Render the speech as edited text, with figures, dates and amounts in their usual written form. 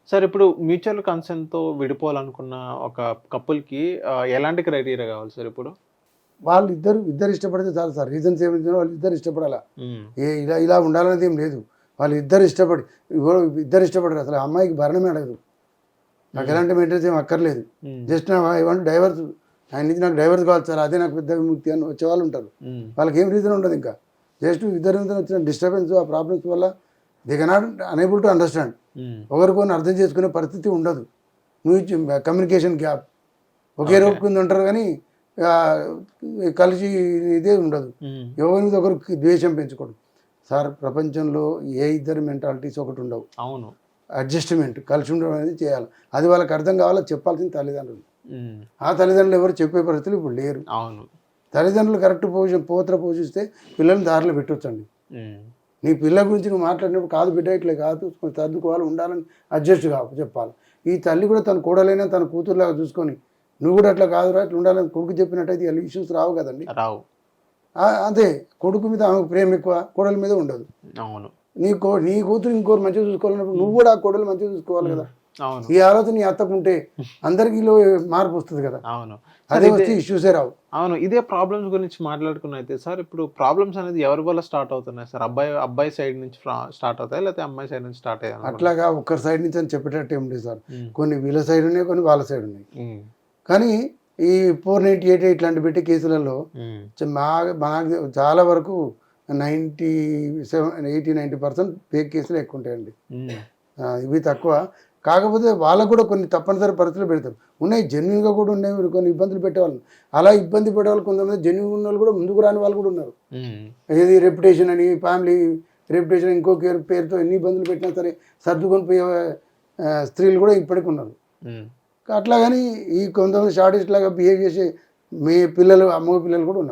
Sir ఇప్పుడు mutual కన్సెంట్‌తో విడిపోవాలనుకున్న ఒక కపుల్‌కి ఎలాంటి క్రైటీరియా కావాలి సార్ ఇప్పుడు? వాళ్ళు ఇద్దరు ఇష్టపడితే చాలు సార్. రీజన్స్ ఏమైందో వాళ్ళు ఇద్దరు ఇష్టపడాలా. హ్మ్. ఇలా ఉండాలనేది ఏం లేదు. వాళ్ళు ఇద్దరు ఇష్టపడరు. అసలు ఆ అమ్మాయికి భరణమే అడగదు. నాకు ఎలాంటి మెయింటెనెన్స్ ఏం అక్కర్లేదు. Just I want divorce. ఆయన నుంచి నాకు డైవర్స్ కావాలి సార్, అదే నాకు పెద్ద విముక్తి అని వచ్చేవాళ్ళు ఉంటారు. వాళ్ళకి ఏం రీజన్ ఉండదు. ఇంకా జస్ట్ ఇద్దరి మీద వచ్చిన డిస్టర్బెన్స్, ఆ ప్రాబ్లమ్స్ వల్ల they cannot unable to understand. ఒకరికొన్ని అర్థం చేసుకునే పరిస్థితి ఉండదు. Communication gap. ఒకే రూపు కింద ఉంటారు కానీ కలిసి ఇదే ఉండదు. ఎవరి మీద ఒకరికి ద్వేషం పెంచుకోవడం. సార్, ప్రపంచంలో ఏ ఇద్దరు మెంటాలిటీస్ ఒకటి ఉండవు. అవును. అడ్జస్ట్మెంట్, కలిసి ఉండడం అనేది చేయాలి. అది వాళ్ళకి అర్థం కావాలో చెప్పాల్సిన తల్లిదండ్రులు. ఆ తల్లిదండ్రులు ఎవరు చెప్పే పరిస్థితులు ఇప్పుడు లేరు. అవును. తల్లిదండ్రులు కరెక్ట్ పోషిస్తే పిల్లల్ని దారిలో పెట్టొచ్చండి. నీ పిల్ల గురించి నువ్వు మాట్లాడినప్పుడు కాదు బిడ్డ ఇట్లా కాదు, సర్దుకోవాలి, ఉండాలని అడ్జస్ట్ చెప్పాలి. ఈ తల్లి కూడా తన కోడలైనా తన కూతురులాగా చూసుకొని నువ్వు కూడా అట్లా కాదురా ఇట్లా ఉండాలని కొడుకు చెప్పినట్టయితే ఇలా ఇష్యూస్ రావు కదండి. రావు. అదే కొడుకు మీద ఆమెకు ప్రేమ ఎక్కువ, కోడల మీద ఉండదు. అవును. నీ కూతురు ఇంకోరు మంచిగా చూసుకోవాలన్నప్పుడు నువ్వు కూడా ఆ కోడలు మంచిగా చూసుకోవాలి కదా. అవును. ఈ ఆలోచన నీ అత్తకుంటే అందరికీలో మార్పు వస్తుంది కదా. అవును. అదే వస్తే ఇష్యూసే రావు. అవును. ఇదే ప్రాబ్లమ్స్ గురించి మాట్లాడుకున్నైతే సార్, ఇప్పుడు ప్రాబ్లమ్స్ అనేది ఎవరి వల్ల స్టార్ట్ అవుతున్నాయి సార్? అబ్బాయి సైడ్ నుంచి స్టార్ట్ అవుతాయి, లేకపోతే అమ్మాయి సైడ్ నుంచి స్టార్ట్ అయ్యాయి? అట్లాగా ఒక్కరి సైడ్ నుంచి అని చెప్పేటట్టు ఏం లేదు సార్. కొన్ని వీళ్ళ సైడ్ ఉన్నాయి, కొన్ని వాళ్ళ సైడ్ ఉన్నాయి. కానీ ఈ 498 ఇట్లాంటి పెట్టి కేసులలో నాకు చాలా వరకు 90% ఫేక్ కేసులు ఎక్కువ ఉంటాయండి. ఇవి తక్కువ. కాకపోతే వాళ్ళకు కూడా కొన్ని తప్పనిసరి పరిస్థితులు పెడతారు. ఉన్నాయి, జెన్యున్గా కూడా ఉన్నాయి. కొన్ని ఇబ్బందులు పెట్టేవాళ్ళు, అలా ఇబ్బంది పెట్టేవాళ్ళు కొంతమంది జెన్యున్ ఉన్న వాళ్ళు కూడా ముందుకు రాని వాళ్ళు కూడా ఉన్నారు. ఏది రెప్యుటేషన్ అని, ఫ్యామిలీ రెప్యుటేషన్ ఇంకో పేరుతో ఎన్ని ఇబ్బందులు పెట్టినా సరే సర్దుకొని పోయే స్త్రీలు కూడా ఇప్పటికి ఉన్నారు. అట్లా కానీ ఈ కొంతమంది షార్టేజ్ లాగా బిహేవ్ చేసే మీ పిల్లలు, అమ్మ పిల్లలు కూడా ఉన్నారు.